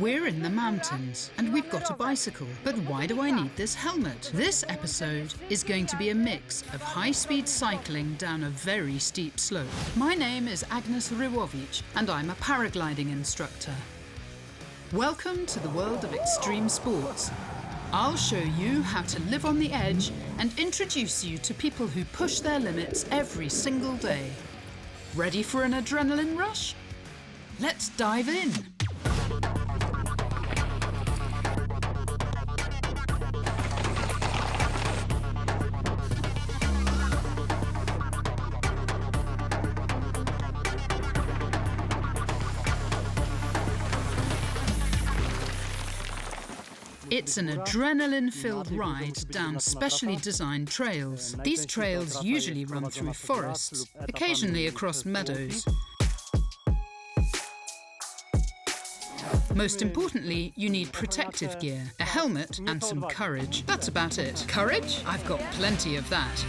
We're in the mountains and we've got a bicycle, but why do I need this helmet? This episode is going to be a mix of high-speed cycling down a very steep slope. My name is Agnes Ryłowicz and I'm a paragliding instructor. Welcome to the world of extreme sports. I'll show you how to live on the edge and introduce you to people who push their limits every single day. Ready for an adrenaline rush? Let's dive in. It's an adrenaline-filled ride down specially designed trails. These trails usually run through forests, occasionally across meadows. Most importantly, you need protective gear, a helmet and some courage. That's about it. Courage? I've got plenty of that.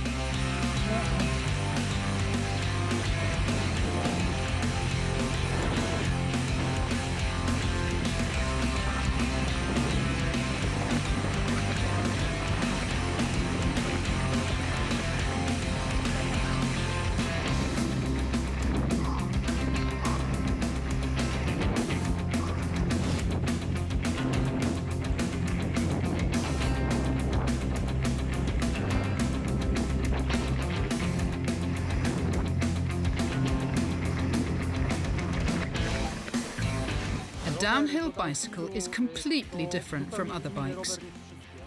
A downhill bicycle is completely different from other bikes.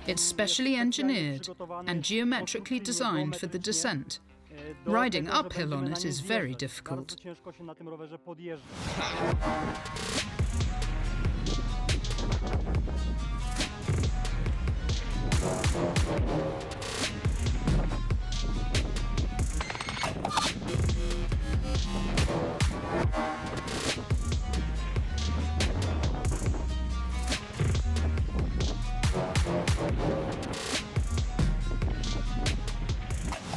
It's specially engineered and geometrically designed for the descent. Riding uphill on it is very difficult.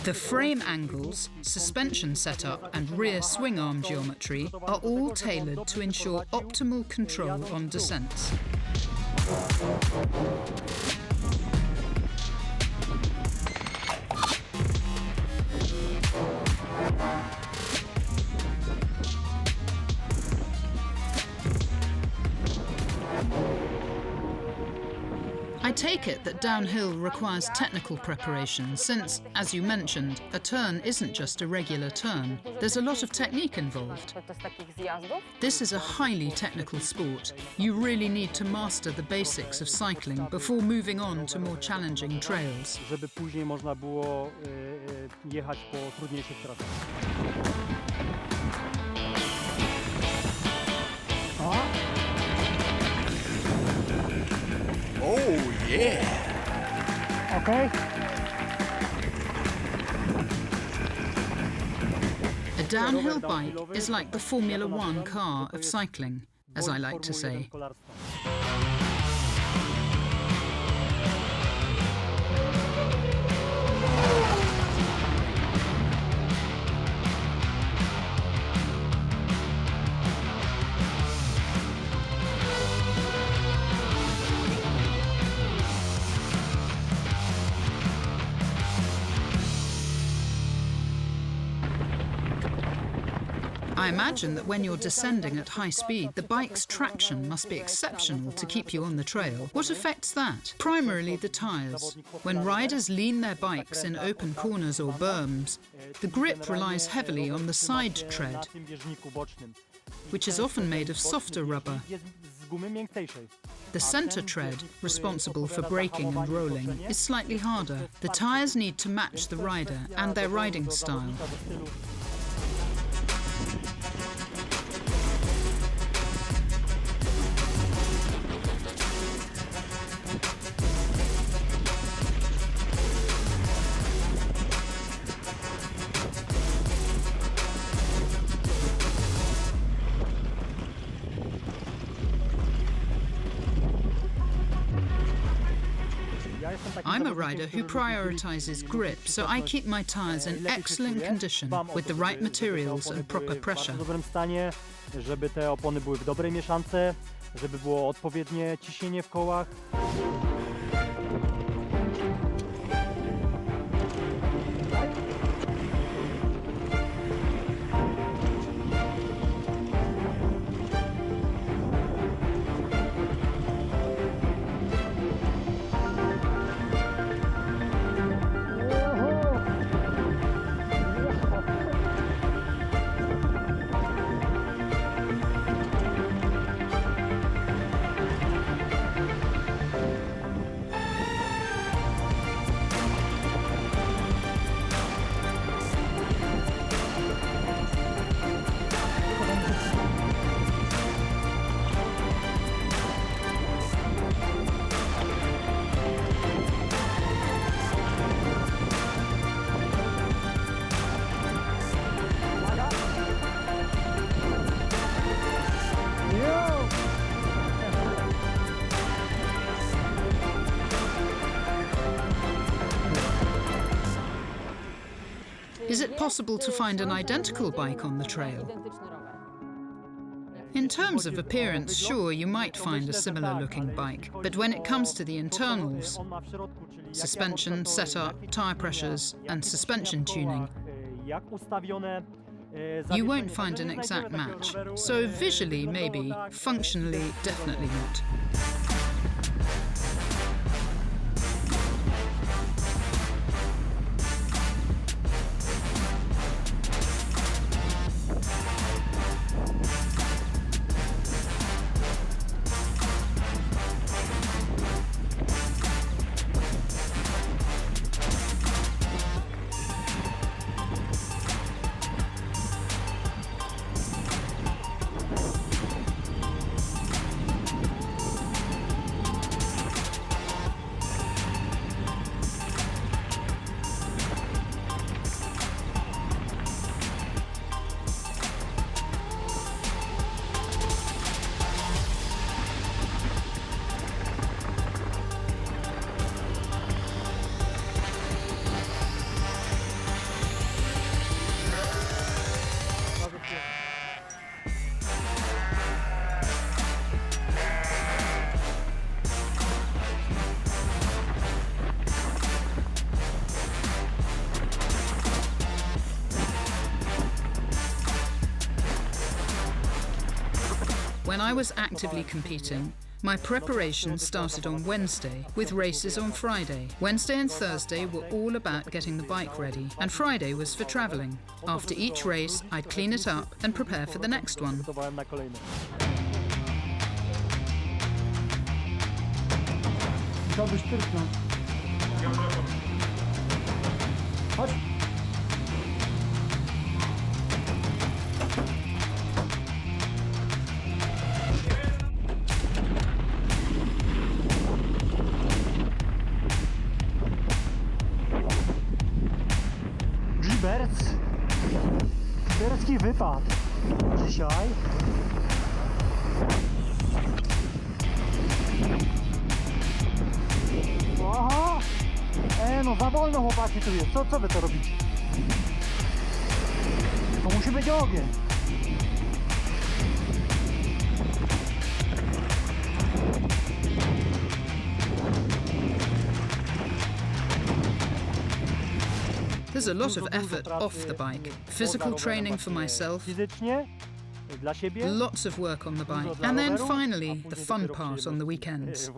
The frame angles, suspension setup and rear swing arm geometry are all tailored to ensure optimal control on descents. I take it that downhill requires technical preparation since, as you mentioned, a turn isn't just a regular turn. There's a lot of technique involved. This is a highly technical sport. You really need to master the basics of cycling before moving on to more challenging trails. Oh, yeah! Okay. A downhill bike is like the Formula One car of cycling, as I like to say. I imagine that when you're descending at high speed, the bike's traction must be exceptional to keep you on the trail. What affects that? Primarily the tyres. When riders lean their bikes in open corners or berms, the grip relies heavily on the side tread, which is often made of softer rubber. The centre tread, responsible for braking and rolling, is slightly harder. The tyres need to match the rider and their riding style. I'm a rider who prioritizes grip, so I keep my tires in excellent condition with the right materials and proper pressure. W dobrym stanie, żeby te opony były w dobrej mieszance, żeby było odpowiednie ciśnienie w kołach. Is it possible to find an identical bike on the trail? In terms of appearance, sure, you might find a similar-looking bike, but when it comes to the internals, suspension, setup, tyre pressures and suspension tuning, you won't find an exact match. So visually, maybe, functionally, definitely not. When I was actively competing, my preparation started on Wednesday, with races on Friday. Wednesday and Thursday were all about getting the bike ready, and Friday was for travelling. After each race, I'd clean it up and prepare for the next one. Gibberski wypad dzisiaj. Aha! No za wolno chłopaki tu jest. Co wy to robicie? To musi być ogień. There's a lot of effort off the bike. Physical training for myself, lots of work on the bike, and then finally the fun part on the weekends.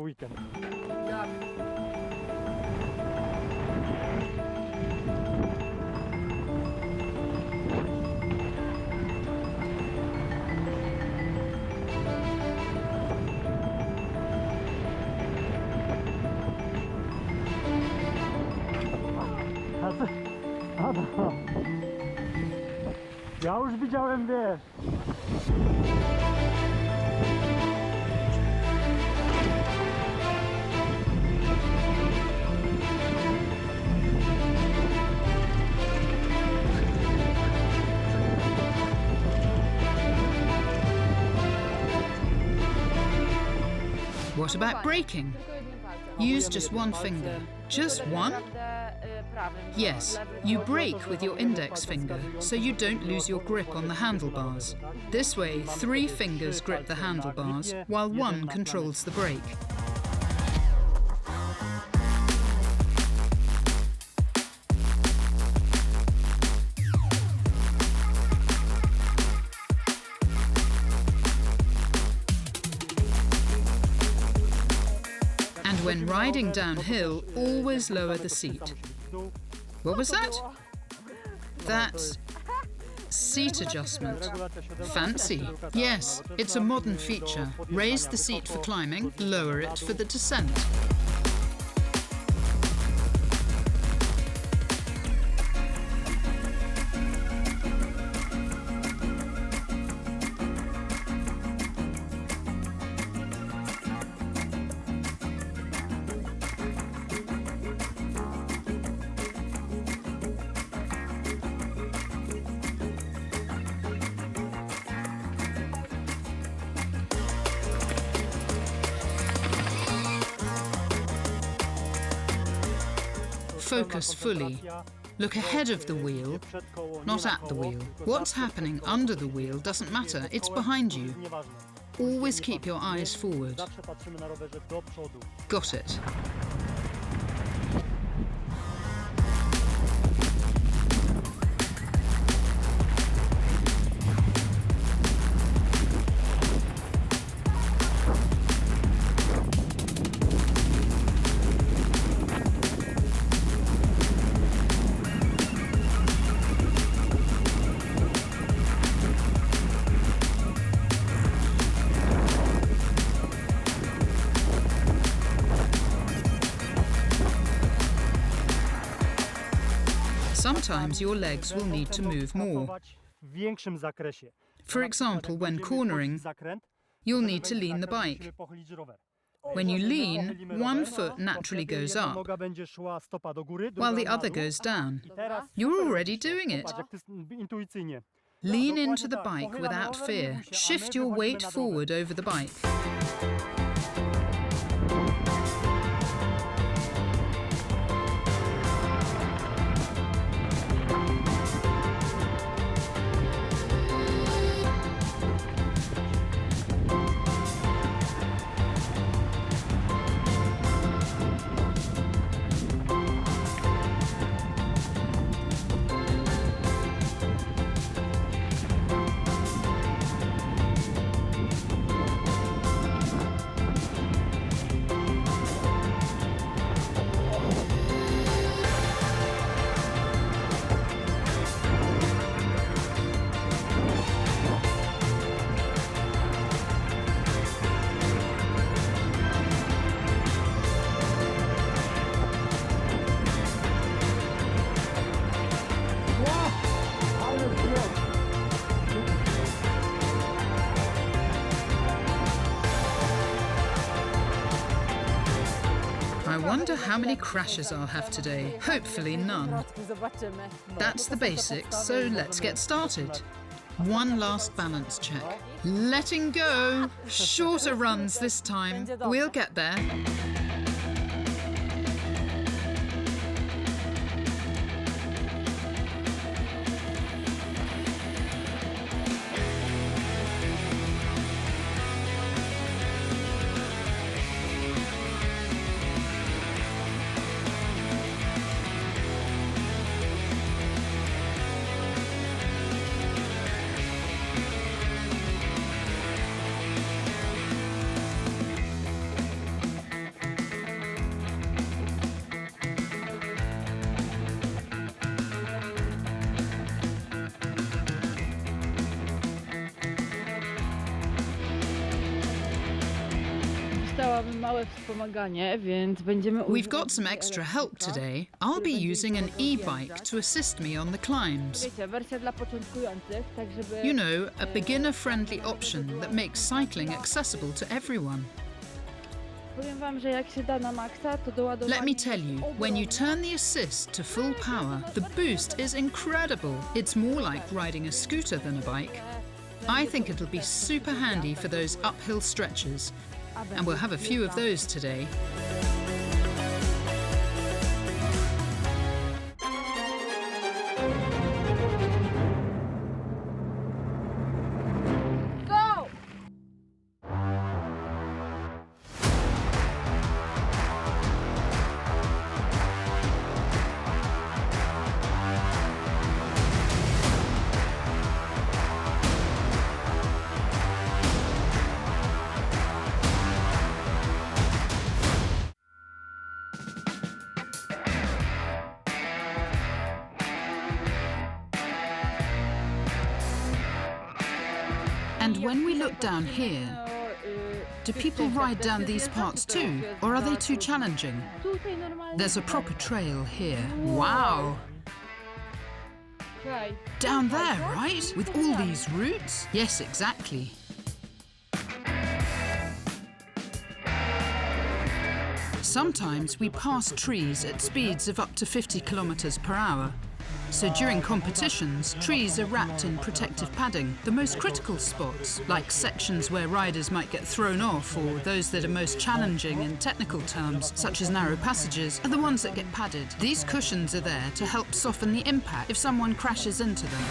Ja już widziałem, wiesz. What about braking? Use just one finger. Just one? Yes, you brake with your index finger, so you don't lose your grip on the handlebars. This way, 3 fingers grip the handlebars, while 1 controls the brake. And when riding downhill, always lower the seat. What was that? That's seat adjustment. Fancy. Yes, it's a modern feature. Raise the seat for climbing, lower it for the descent. Focus fully. Look ahead of the wheel, not at the wheel. What's happening under the wheel doesn't matter, it's behind you. Always keep your eyes forward. Got it. Sometimes your legs will need to move more. For example, when cornering, you'll need to lean the bike. When you lean, one foot naturally goes up, while the other goes down. You're already doing it. Lean into the bike without fear. Shift your weight forward over the bike. I wonder how many crashes I'll have today. Hopefully none. That's the basics, so let's get started. One last balance check. Letting go. Shorter runs this time. We'll get there. We've got some extra help today. I'll be using an e-bike to assist me on the climbs. You know, a beginner-friendly option that makes cycling accessible to everyone. Let me tell you, when you turn the assist to full power, the boost is incredible. It's more like riding a scooter than a bike. I think it'll be super handy for those uphill stretches, and we'll have a few of those today. And when we look down here, do people ride down these parts too, or are they too challenging? There's a proper trail here. Wow! Down there, right? With all these routes? Yes, exactly. Sometimes we pass trees at speeds of up to 50 kilometers per hour. So during competitions, trees are wrapped in protective padding. The most critical spots, like sections where riders might get thrown off, or those that are most challenging in technical terms, such as narrow passages, are the ones that get padded. These cushions are there to help soften the impact if someone crashes into them.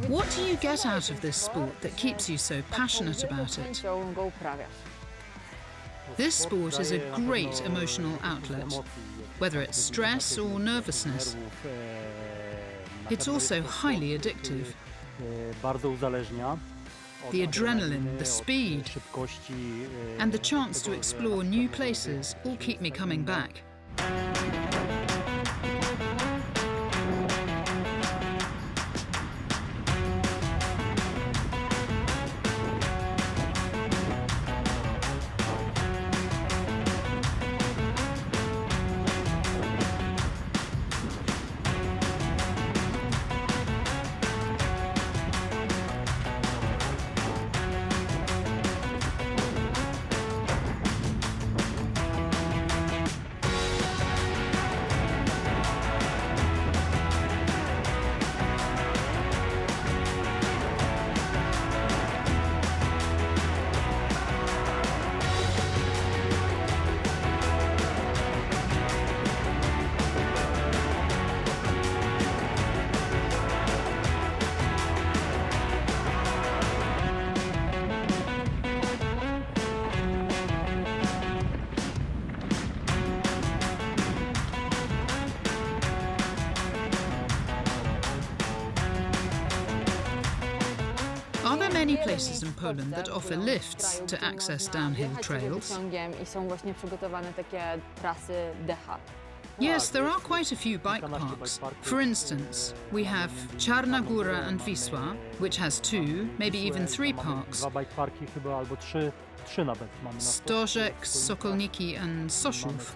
What do you get out of this sport that keeps you so passionate about it? This sport is a great emotional outlet, whether it's stress or nervousness. It's also highly addictive. The adrenaline, the speed, and the chance to explore new places all keep me coming back. Are there many places in Poland that offer lifts to access downhill trails? Yes, there are quite a few bike parks. For instance, we have Czarna Góra and Wisła, which has 2, maybe even 3 parks. Stożek, Sokolniki and Soszów.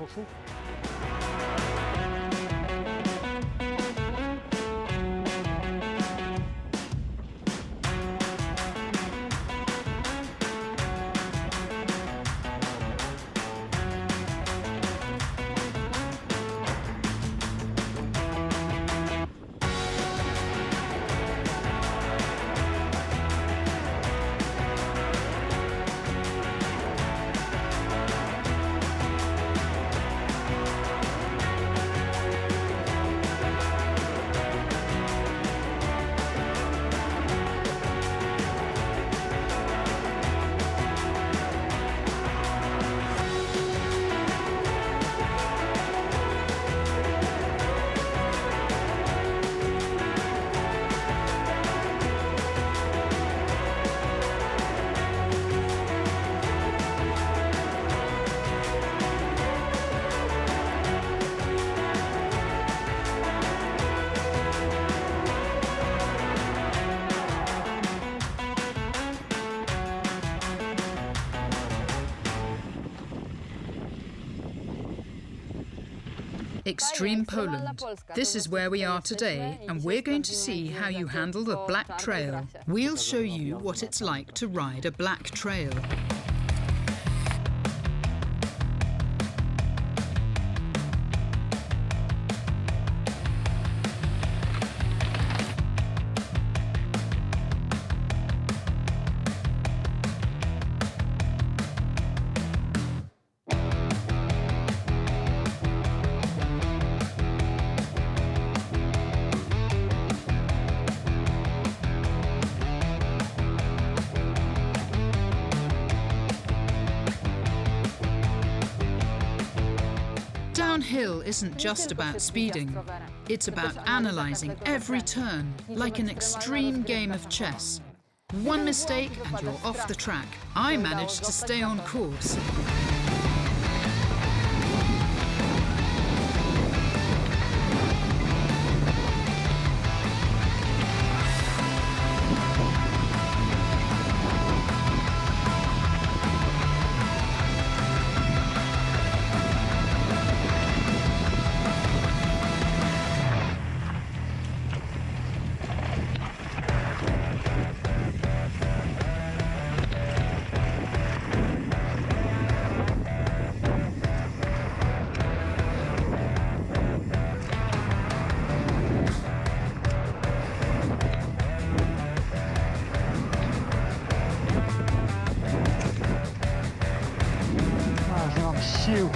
Extreme Poland. This is where we are today, and we're going to see how you handle the black trail. We'll show you what it's like to ride a black trail. Downhill isn't just about speeding. It's about analysing every turn, like an extreme game of chess. One mistake and you're off the track. I managed to stay on course. Nie mam sił.